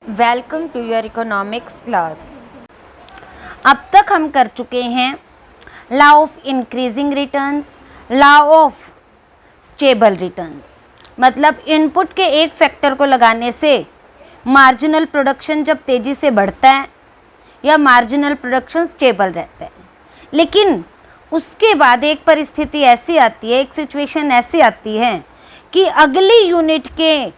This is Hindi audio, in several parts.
Welcome to your economics class. अब तक हम कर चुके हैं law of increasing returns, law of stable returns. मतलब इनपुट के एक फैक्टर को लगाने से मार्जिनल प्रोडक्शन जब तेज़ी से बढ़ता है या मार्जिनल प्रोडक्शन स्टेबल रहता है। लेकिन उसके बाद एक परिस्थिति ऐसी आती है, एक सिचुएशन ऐसी आती है कि अगली यूनिट के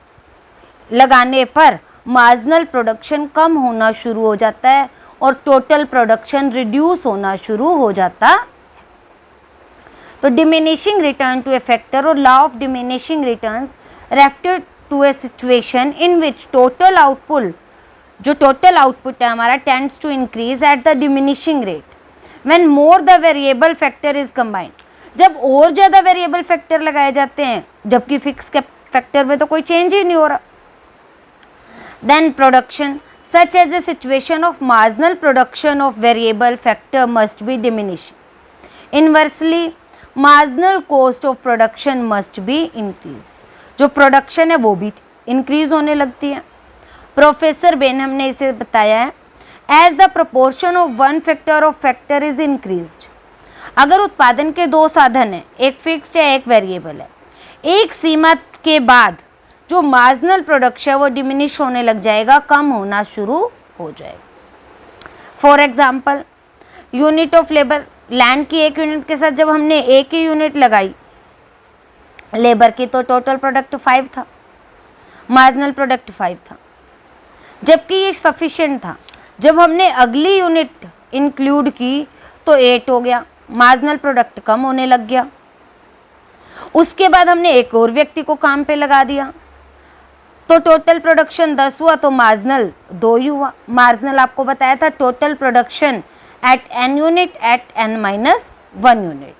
लगाने पर मार्जिनल प्रोडक्शन कम होना शुरू हो जाता है और टोटल प्रोडक्शन रिड्यूस होना शुरू हो जाता है। तो diminishing return to a factor और law of diminishing returns refer to a situation in which total output, जो टोटल आउटपुट है हमारा, tends to increase at the diminishing rate when more the variable factor is combined. जब और ज़्यादा वेरिएबल फैक्टर लगाए जाते हैं जबकि फिक्स के फैक्टर में तो कोई चेंज ही नहीं हो रहा। Then production, such as a situation of marginal production of variable factor, must be diminished. Inversely, marginal cost of production must be increased. जो प्रोडक्शन है वो भी इंक्रीज होने लगती है। प्रोफेसर बेनहम ने इसे बताया है, as the proportion of one factor of factor is increased. अगर उत्पादन के दो साधन हैं, एक फिक्स्ड है एक वेरिएबल है, एक सीमा के बाद जो मार्जिनल प्रोडक्शन है वो डिमिनिश होने लग जाएगा, कम होना शुरू हो जाएगा। For example, unit of labour, land की एक यूनिट के साथ जब हमने एक ही यूनिट लगाई लेबर की तो टोटल प्रोडक्ट 5 था, मार्जिनल प्रोडक्ट 5 था, जबकि ये सफिशिएंट था। जब हमने अगली यूनिट इंक्लूड की तो 8 हो गया, मार्जिनल प्रोडक्ट कम होने लग गया। उसके बाद हमने एक और व्यक्ति को काम पे लगा दिया तो टोटल प्रोडक्शन 10 हुआ तो मार्जिनल 2 ही हुआ। मार्जिनल आपको बताया था total production at n unit at n-1 unit.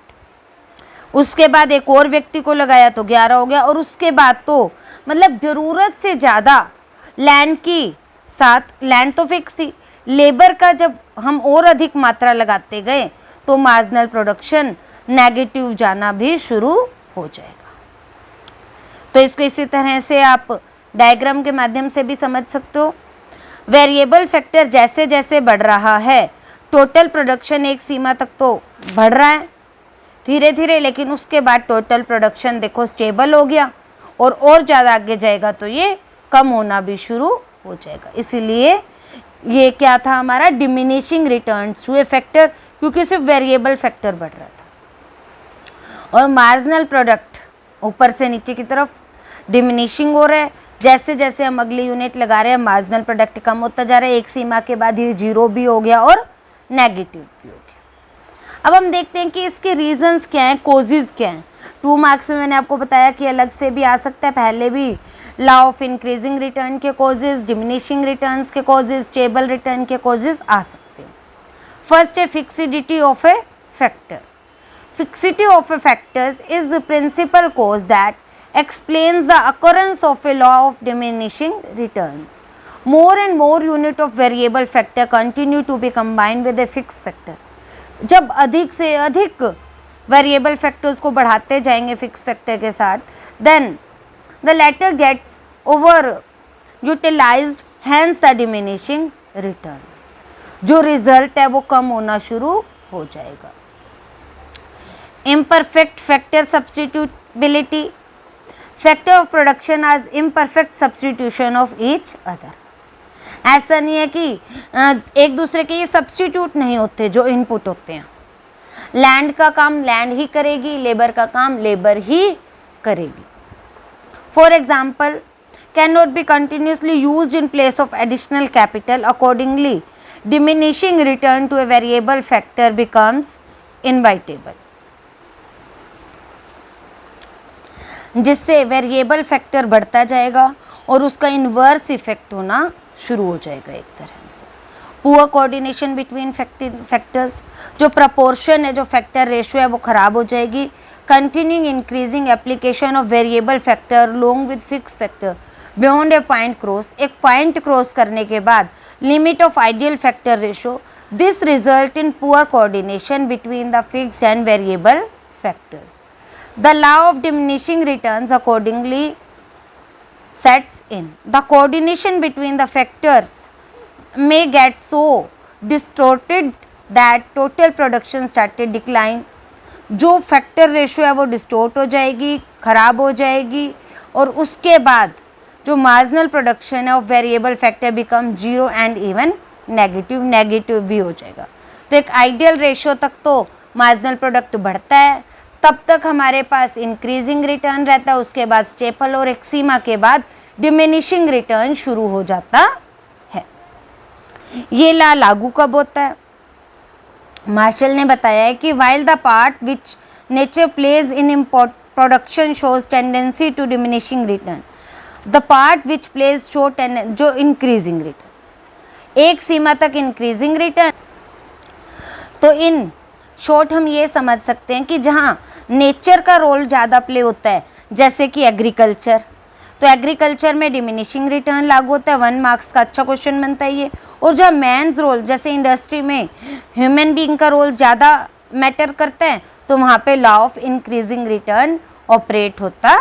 उसके बाद एक और व्यक्ति को लगाया तो 11 हो गया। और उसके बाद तो मतलब ज़रूरत से ज़्यादा लैंड की साथ, लैंड तो फिक्स थी, लेबर का जब हम और अधिक मात्रा लगाते गए तो मार्जिनल प्रोडक्शन नेगेटिव जाना भी शुरू हो जाएगा। तो इसको इसी तरह से आप डायग्राम के माध्यम से भी समझ सकते हो। वेरिएबल फैक्टर जैसे जैसे बढ़ रहा है, टोटल प्रोडक्शन एक सीमा तक तो बढ़ रहा है धीरे धीरे, लेकिन उसके बाद टोटल प्रोडक्शन देखो स्टेबल हो गया और ज़्यादा आगे जाएगा तो ये कम होना भी शुरू हो जाएगा। इसीलिए ये क्या था हमारा, diminishing returns to a factor, क्योंकि सिर्फ वेरिएबल फैक्टर बढ़ रहा था और मार्जिनल प्रोडक्ट ऊपर से नीचे की तरफ डिमिनिशिंग हो रहा है। जैसे जैसे हम अगली यूनिट लगा रहे हैं मार्जिनल प्रोडक्ट कम होता जा रहा है, एक सीमा के बाद ये 0 भी हो गया और नेगेटिव भी हो गया। अब हम देखते हैं कि इसके रीजंस क्या हैं, कोजेज क्या हैं। 2 मार्क्स में मैंने आपको बताया कि अलग से भी आ सकता है, पहले भी लॉ ऑफ इंक्रीजिंग रिटर्न के कोजेज, डिमिनिशिंग रिटर्न्स के कोजेज, स्टेबल रिटर्न के कोजेज आ सकते हैं। फर्स्ट है fixity of a factor. Fixity of a factors is the principal cause that explains the occurrence of a law of diminishing returns. More and more unit of variable factor continue to be combined with a fixed factor. जब अधिक से अधिक वेरिएबल फैक्टर्स को बढ़ाते जाएंगे फिक्स फैक्टर के साथ, then the latter gets over utilized, hence the diminishing returns. जो रिजल्ट है वो कम होना शुरू हो जाएगा। Imperfect factor substitutability. Factor of production as imperfect substitution of each other. ऐसा नहीं है कि एक दूसरे के ये सब्स्टिट्यूट नहीं होते जो इनपुट होते हैं। लैंड का काम लैंड ही करेगी, लेबर का काम लेबर ही करेगी। For example, can not be continuously use in place of additional capital, accordingly diminishing return to a variable factor becomes inevitable. जिससे वेरिएबल फैक्टर बढ़ता जाएगा और उसका इन्वर्स इफेक्ट होना शुरू हो जाएगा एक तरह से। पुअर कोऑर्डिनेशन बिटवीन फैक्टर्स, जो प्रपोर्शन है, जो फैक्टर रेशियो है वो ख़राब हो जाएगी। Continuing increasing application of variable factor long with fix factor beyond A point cross, एक पॉइंट क्रॉस करने के बाद limit of ideal factor ratio, this result in poor coordination between the fixed and variable factors. The law of diminishing returns accordingly sets in. The coordination between the factors may get so distorted that total production started decline. जो फैक्टर रेशियो है वो डिस्टोर्ट हो जाएगी, ख़राब हो जाएगी, और उसके बाद जो मार्जिनल प्रोडक्शन है of variable factor become zero and even negative भी हो जाएगा. तो एक आइडियल रेशियो तक तो मार्जिनल प्रोडक्ट बढ़ता है, तब तक हमारे पास इंक्रीजिंग रिटर्न रहता है, उसके बाद स्टेपल, और एक सीमा के बाद डिमिनिशिंग रिटर्न शुरू हो जाता है. ये ला लागू कब होता है? मार्शल ने बताया है कि while the part which nature plays in production shows tendency to diminishing return, the part which plays show जो इंक्रीजिंग रिटर्न, एक सीमा तक इंक्रीजिंग रिटर्न. तो इन शॉर्ट हम ये समझ सकते हैं कि जहाँ नेचर का रोल ज़्यादा प्ले होता है, जैसे कि एग्रीकल्चर, तो एग्रीकल्चर में डिमिनिशिंग रिटर्न लागू होता है. 1 मार्क्स का अच्छा क्वेश्चन बनता है ये. और जहाँ मैंस रोल, जैसे इंडस्ट्री में ह्यूमन बीइंग का रोल ज़्यादा मैटर करता है, तो वहाँ पे law of increasing return operate होता